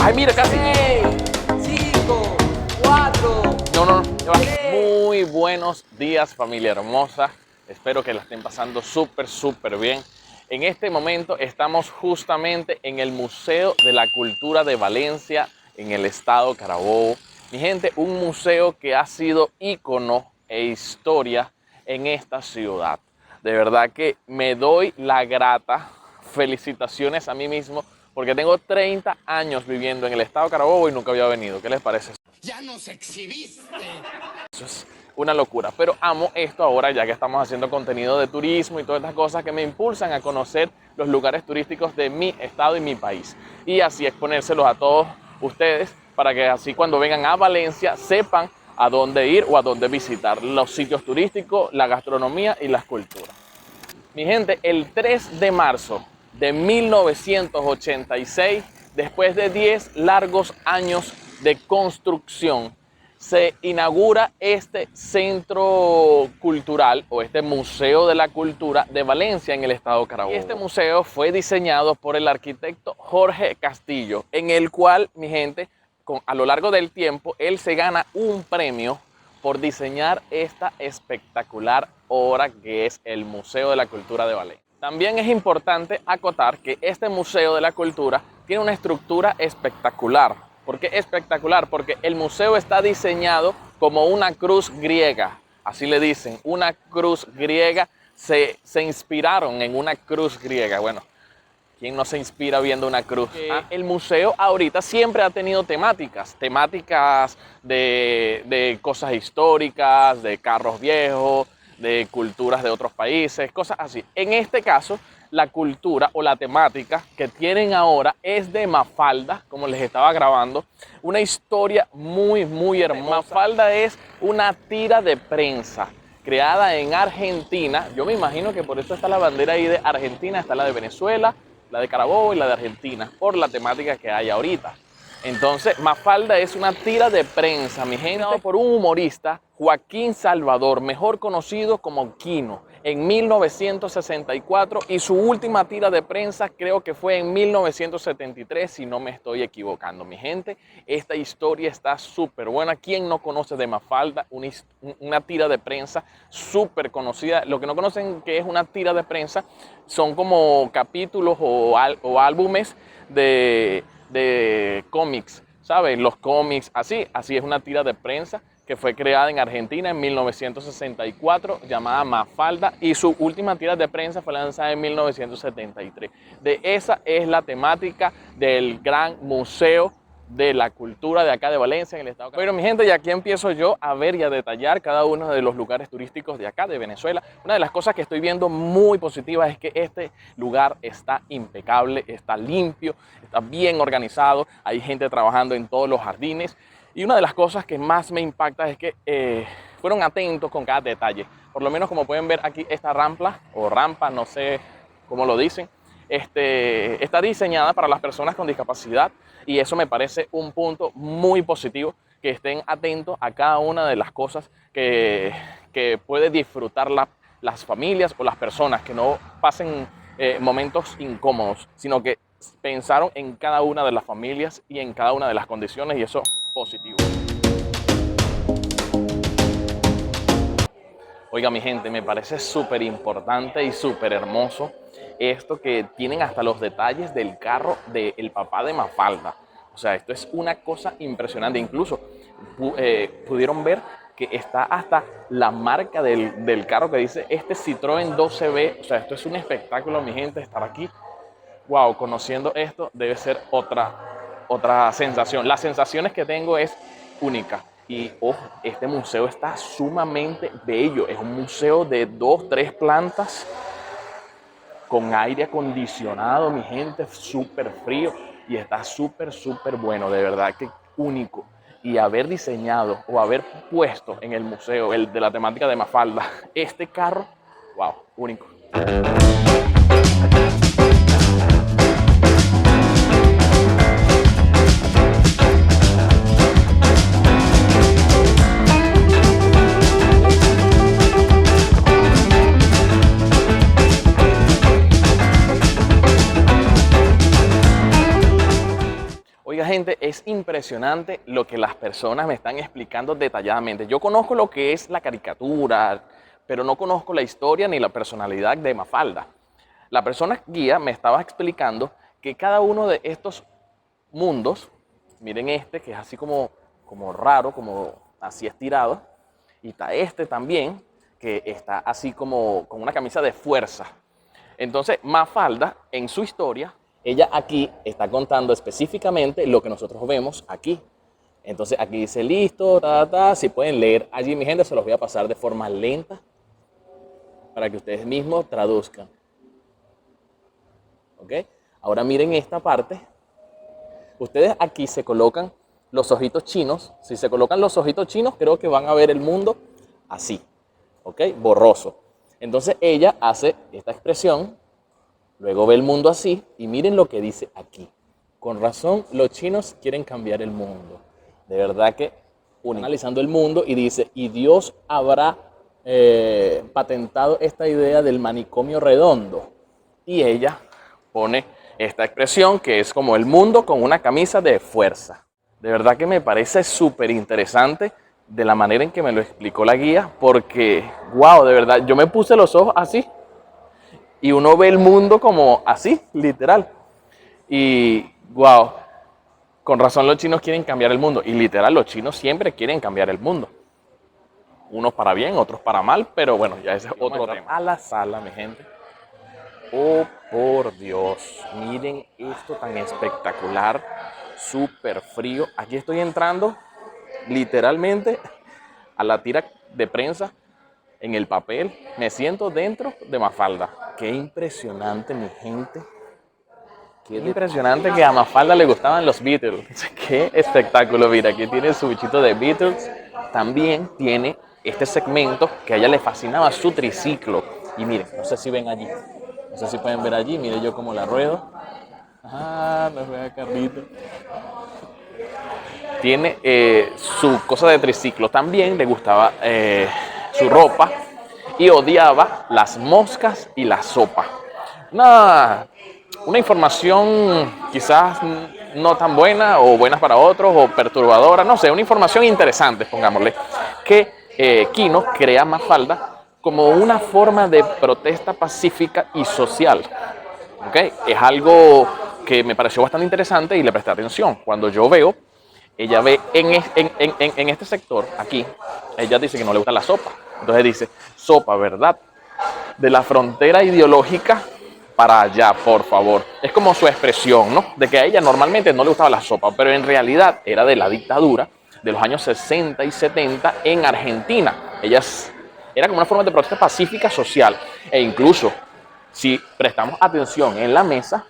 Ay, mira, casi. 5, 4. No. Ya va. Muy buenos días, familia hermosa. Espero que la estén pasando súper bien. En este momento estamos justamente en el Museo de la Cultura de Valencia, en el estado Carabobo. Mi gente, un museo que ha sido ícono e historia en esta ciudad. De verdad que me doy la grata felicitaciones a mí mismo porque tengo 30 años viviendo en el estado Carabobo y nunca había venido. ¿Qué les parece? Ya nos exhibiste. Eso es una locura, pero amo esto ahora ya que estamos haciendo contenido de turismo y todas estas cosas que me impulsan a conocer los lugares turísticos de mi estado y mi país. Y así exponérselos a todos ustedes para que así cuando vengan a Valencia sepan a dónde ir o a dónde visitar los sitios turísticos, la gastronomía y las culturas. Mi gente, el 3 de marzo de 1986, después de 10 largos años de construcción, se inaugura este centro cultural o este Museo de la Cultura de Valencia en el estado Carabobo. Y este museo fue diseñado por el arquitecto Jorge Castillo, en el cual, mi gente, a lo largo del tiempo, él se gana un premio por diseñar esta espectacular obra que es el Museo de la Cultura de Valencia. También es importante acotar que este Museo de la Cultura tiene una estructura espectacular. ¿Por qué espectacular? Porque el museo está diseñado como una cruz griega, así le dicen, una cruz griega, se inspiraron en una cruz griega. Bueno, ¿quién no se inspira viendo una cruz? El museo ahorita siempre ha tenido temáticas de cosas históricas, de carros viejos, de culturas de otros países, cosas así. En este caso, la cultura o la temática que tienen ahora es de Mafalda, como les estaba grabando, una historia muy hermosa. Mafalda es una tira de prensa creada en Argentina. Yo me imagino que por eso está la bandera ahí de Argentina, está la de Venezuela, la de Carabobo y la de Argentina, por la temática que hay ahorita. Entonces, Mafalda es una tira de prensa, mi gente, por un humorista, Joaquín Salvador, mejor conocido como Quino, en 1964, y su última tira de prensa creo que fue en 1973, si no me estoy equivocando. Mi gente, esta historia está súper buena. ¿Quién no conoce de Mafalda? Una tira de prensa súper conocida. Lo que no conocen que es una tira de prensa son como capítulos o álbumes de cómics, ¿sabes? Los cómics, así es una tira de prensa que fue creada en Argentina en 1964, llamada Mafalda, y su última tira de prensa fue lanzada en 1973. De esa es la temática del gran museo de la cultura de acá de Valencia, en el estado. Pero mi gente, y aquí empiezo yo a ver y a detallar cada uno de los lugares turísticos de acá, de Venezuela. Una de las cosas que estoy viendo muy positivas es que este lugar está impecable, está limpio, está bien organizado, hay gente trabajando en todos los jardines. Y una de las cosas que más me impacta es que fueron atentos con cada detalle. Por lo menos como pueden ver aquí esta rampa, no sé cómo lo dicen, está diseñada para las personas con discapacidad y eso me parece un punto muy positivo, que estén atentos a cada una de las cosas que puede disfrutar las familias o las personas, que no pasen momentos incómodos, sino que pensaron en cada una de las familias y en cada una de las condiciones, y eso es positivo. Oiga, mi gente, me parece súper importante y súper hermoso esto que tienen hasta los detalles del carro del papá de Mafalda. O sea, esto es una cosa impresionante. Incluso pudieron ver que está hasta la marca del carro que dice Citroën 12B. O sea, esto es un espectáculo, mi gente, estar aquí. Wow, conociendo esto debe ser otra sensación. Las sensaciones que tengo es única. Y ojo, este museo está sumamente bello. Es un museo de 2, 3 plantas con aire acondicionado, mi gente, súper frío. Y está súper bueno, de verdad que único. Y haber diseñado o haber puesto en el museo, el de la temática de Mafalda, este carro, wow, único. gente, es impresionante lo que las personas me están explicando detalladamente. Yo conozco lo que es la caricatura, pero no conozco la historia ni la personalidad de Mafalda. La persona guía me estaba explicando que cada uno de estos mundos, miren este que es así como raro, como así estirado, y está este también, que está así como con una camisa de fuerza. Entonces, Mafalda, en su historia, ella aquí está contando específicamente lo que nosotros vemos aquí. Entonces, aquí dice listo, si pueden leer allí, mi gente, se los voy a pasar de forma lenta para que ustedes mismos traduzcan. ¿Ok? Ahora miren esta parte. Ustedes aquí se colocan los ojitos chinos. Si se colocan los ojitos chinos, creo que van a ver el mundo así. ¿Ok? Borroso. Entonces ella hace esta expresión, luego ve el mundo así y miren lo que dice aquí. Con razón, los chinos quieren cambiar el mundo. De verdad que analizando el mundo y dice, y Dios habrá patentado esta idea del manicomio redondo. Y ella pone esta expresión que es como el mundo con una camisa de fuerza. De verdad que me parece súper interesante de la manera en que me lo explicó la guía, porque, wow, de verdad, yo me puse los ojos así y uno ve el mundo como así, literal. Y, wow, con razón los chinos quieren cambiar el mundo. Y literal, los chinos siempre quieren cambiar el mundo. Unos para bien, otros para mal, pero bueno, ya ese es otro tema. A la sala, mi gente. Oh, por Dios, miren esto tan espectacular, súper frío. Aquí estoy entrando literalmente a la tira de prensa en el papel. Me siento dentro de Mafalda. Qué impresionante, mi gente. Qué impresionante que a Mafalda le gustaban los Beatles. Qué espectáculo. Mira, aquí tiene su bichito de Beatles. También tiene este segmento que a ella le fascinaba, su triciclo. Y miren, no sé si ven allí. No sé si pueden ver allí. Miren yo cómo la ruedo. Ah, nos ve a Carlito. Tiene su cosa de triciclo. También le gustaba su ropa y odiaba las moscas y la sopa. Una información quizás no tan buena o buenas para otros o perturbadora, no sé, una información interesante, pongámosle, que Kino crea Mafalda como una forma de protesta pacífica y social. ¿Okay? Es algo que me pareció bastante interesante y le presté atención. Cuando yo veo, ella ve en este sector, aquí, ella dice que no le gusta la sopa. Entonces dice, sopa, ¿verdad? De la frontera ideológica para allá, por favor. Es como su expresión, ¿no? De que a ella normalmente no le gustaba la sopa, pero en realidad era de la dictadura de los años 60 y 70 en Argentina. Era como una forma de protesta pacífica social. E incluso, si prestamos atención en la mesa,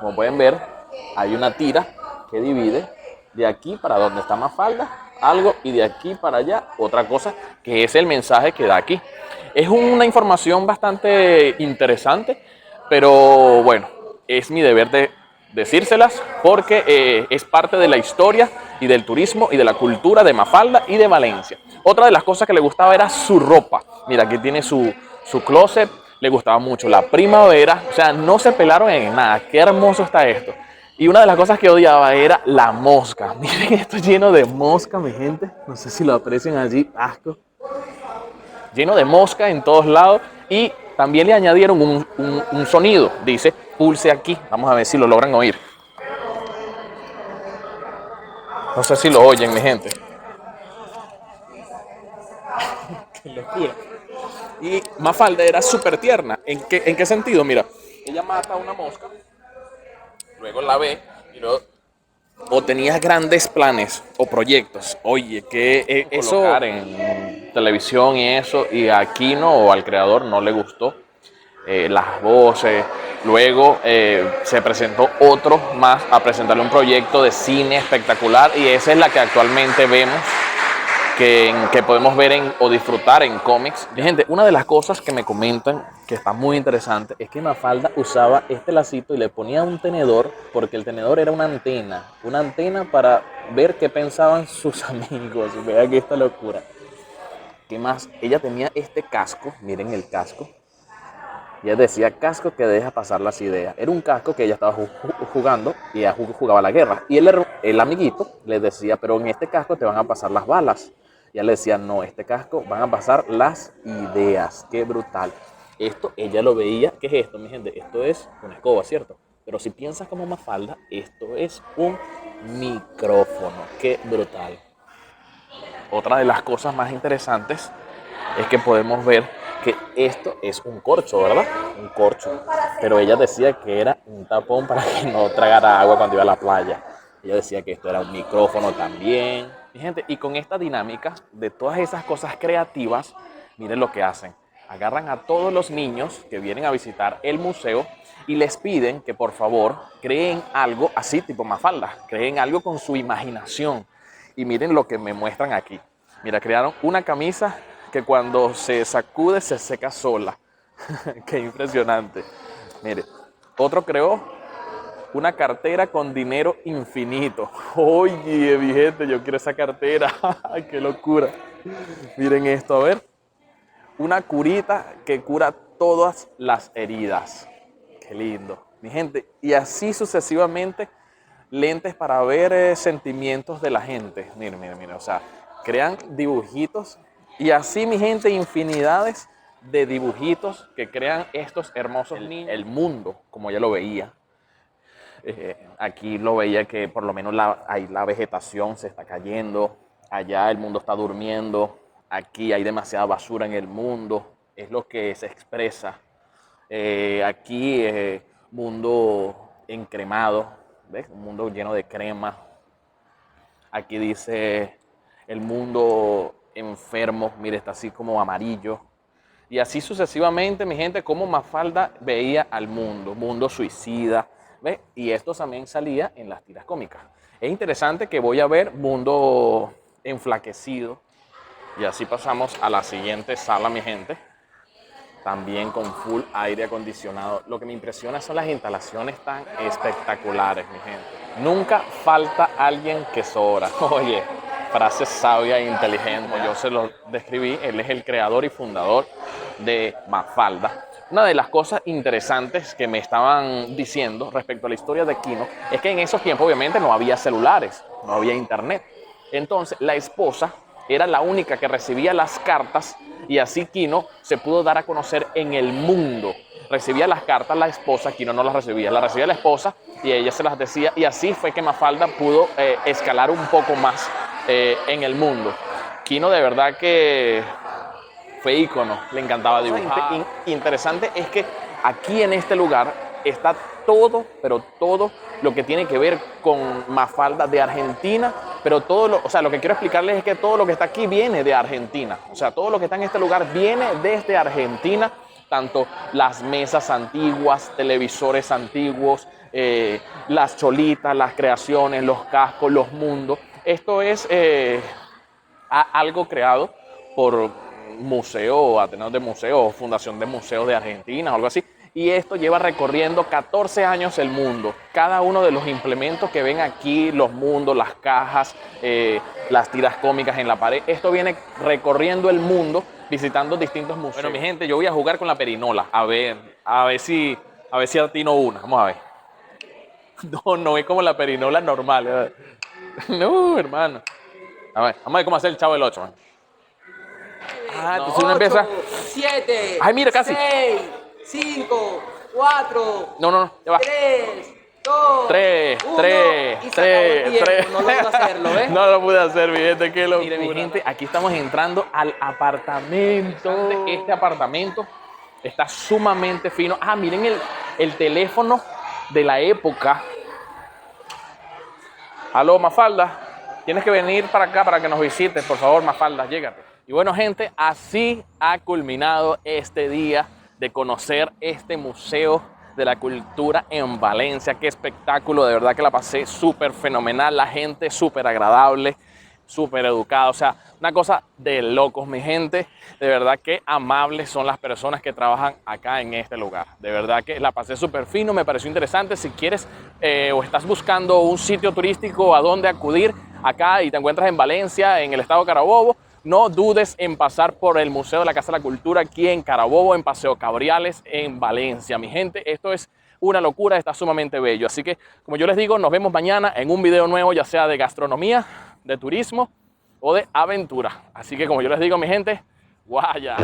como pueden ver, hay una tira que divide de aquí para donde está Mafalda, algo, y de aquí para allá, otra cosa, que es el mensaje que da aquí. Es una información bastante interesante, pero bueno, es mi deber de decírselas porque es parte de la historia y del turismo y de la cultura de Mafalda y de Valencia. Otra de las cosas que le gustaba era su ropa. Mira, aquí tiene su closet, le gustaba mucho la primavera, o sea, no se pelaron en nada. Qué hermoso está esto. Y una de las cosas que odiaba era la mosca. Miren, esto lleno de mosca, mi gente. No sé si lo aprecian allí. Asco. Lleno de mosca en todos lados. Y también le añadieron un sonido. Dice, pulse aquí. Vamos a ver si lo logran oír. No sé si lo oyen, mi gente. Qué locura. Y Mafalda era súper tierna. ¿En qué sentido? Mira, ella mata a una mosca. Luego la ve y luego, o tenías grandes planes o proyectos. Oye, que eso colocar en televisión y eso, y a Kino o al creador no le gustó las voces. Luego se presentó otro más a presentarle un proyecto de cine espectacular y esa es la que actualmente vemos que podemos ver o disfrutar en cómics. Y, gente, una de las cosas que me comentan que está muy interesante es que Mafalda usaba este lacito y le ponía un tenedor porque el tenedor era una antena para ver qué pensaban sus amigos. Vean que esta locura. ¿Qué más? Ella tenía este casco, miren el casco, Y ella decía casco que deja pasar las ideas. Era un casco que ella estaba jugando y ella jugaba a la guerra. Y el amiguito le decía, pero en este casco te van a pasar las balas. Y ella le decía, no, este casco van a pasar las ideas. Qué brutal. Esto ella lo veía. ¿Qué es esto, mi gente? Esto es una escoba, ¿cierto? Pero si piensas como Mafalda, esto es un micrófono. Qué brutal. Otra de las cosas más interesantes es que podemos ver que esto es un corcho, ¿verdad? Un corcho. Pero ella decía que era un tapón para que no tragara agua cuando iba a la playa. Ella decía que esto era un micrófono también. Mi gente, y con esta dinámica de todas esas cosas creativas, miren lo que hacen. Agarran a todos los niños que vienen a visitar el museo y les piden que por favor creen algo así tipo Mafalda, creen algo con su imaginación. Y miren lo que me muestran aquí. Mira, crearon una camisa que cuando se sacude se seca sola. Qué impresionante. Mire, otro creó una cartera con dinero infinito. Oye, mi gente, yo quiero esa cartera. Qué locura. Miren esto, a ver. Una curita que cura todas las heridas. Qué lindo. Mi gente, y así sucesivamente, lentes para ver sentimientos de la gente. Miren, miren, miren. O sea, crean dibujitos. Y así, mi gente, infinidades de dibujitos que crean estos hermosos niños. El mundo, como ella lo veía. Aquí lo veía que por lo menos ahí la vegetación se está cayendo. Allá el mundo está durmiendo. Aquí hay demasiada basura en el mundo. Es lo que se expresa. Aquí, mundo encremado. ¿Ves? Un mundo lleno de crema. Aquí dice el mundo enfermo, mire, está así como amarillo. Y así sucesivamente, mi gente, como Mafalda veía al mundo, mundo suicida, ¿ves? Y esto también salía en las tiras cómicas. Es interesante que voy a ver mundo enflaquecido. Y así pasamos a la siguiente sala, mi gente. También con full aire acondicionado. Lo que me impresiona son las instalaciones tan espectaculares, mi gente. Nunca falta alguien que sobra. Oye, frase sabia e inteligente. Como yo se lo describí, él es el creador y fundador de Mafalda. Una de las cosas interesantes que me estaban diciendo respecto a la historia de Kino es que en esos tiempos obviamente no había celulares, no había internet. Entonces la esposa era la única que recibía las cartas y así Kino se pudo dar a conocer en el mundo. Recibía las cartas la esposa, Kino no las recibía la esposa y ella se las decía y así fue que Mafalda pudo escalar un poco más en el mundo. Kino de verdad que fue ícono, le encantaba dibujar. Interesante es que aquí en este lugar está todo, pero todo lo que tiene que ver con Mafalda de Argentina, pero o sea, lo que quiero explicarles es que todo lo que está aquí viene de Argentina. O sea, todo lo que está en este lugar viene desde Argentina, tanto las mesas antiguas, televisores antiguos, las cholitas, las creaciones, los cascos, los mundos. Esto es algo creado por Museo, Ateneo de Museos, Fundación de Museos de Argentina o algo así. Y esto lleva recorriendo 14 años el mundo. Cada uno de los implementos que ven aquí, los mundos, las cajas, las tiras cómicas en la pared, esto viene recorriendo el mundo, visitando distintos museos. Bueno, mi gente, yo voy a jugar con la perinola. A ver si atino una. Vamos a ver. No es como la perinola normal. No, hermano. A ver, vamos a ver cómo hacer el Chavo del 8. Man. Entonces uno empieza. 7. Ay, mira, casi. 6, 5, 4. No, ya va. 3, 2. 3. No logro hacerlo, ¿ves? No lo pude hacer, mi gente, qué locura. Mire, mi gente, aquí estamos entrando al apartamento. Este apartamento está sumamente fino. Miren el teléfono de la época. Aló, Mafalda, tienes que venir para acá para que nos visites, por favor, Mafalda, llégate. Y bueno, gente, así ha culminado este día de conocer este museo de la cultura en Valencia. Qué espectáculo, de verdad que la pasé súper fenomenal, la gente súper agradable, súper educada, o sea, una cosa de locos, mi gente. De verdad que amables son las personas que trabajan acá en este lugar. De verdad que la pasé súper fino, me pareció interesante. Si quieres o estás buscando un sitio turístico a donde acudir acá y te encuentras en Valencia, en el estado Carabobo, no dudes en pasar por el Museo de la Casa de la Cultura aquí en Carabobo, en Paseo Cabriales, en Valencia. Mi gente, esto es una locura, está sumamente bello. Así que, como yo les digo, nos vemos mañana en un video nuevo, ya sea de gastronomía, de turismo o de aventura. Así que, como yo les digo, mi gente, guaya.